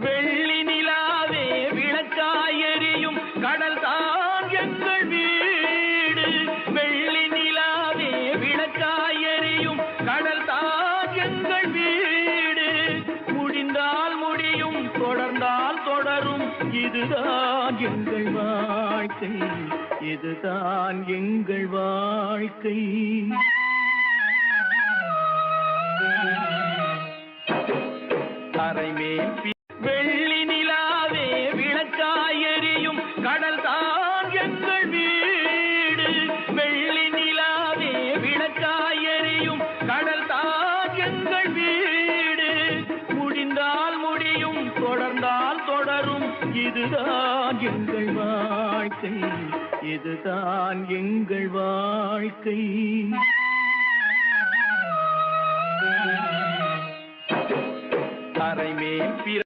வெள்ளி நிலாவே விளக்காயெரியும் கடல் தான் எங்கள் வீடு. வெள்ளி நிலாவே விளக்காயெரியும் கடல் தான் எங்கள் வீடு. முடிந்தால் முடியும், தொடர்ந்தால் தொடரும், இதுதான் எங்கள் வாழ்க்கை, இதுதான் எங்கள் வாழ்க்கை. வெள்ளி நிலாவே விளக்காயெரியும் கடல் தான் எங்கள் வீடு. வெள்ளி நிலாவே விளக்காயெரியும் கடல் தான் எங்கள் வீடு. முடிந்தால் முடியும், தொடர்ந்தால் தொடரும், இதுதான் எங்கள் வாழ்க்கை, இதுதான் எங்கள் வாழ்க்கை. தரைமேல்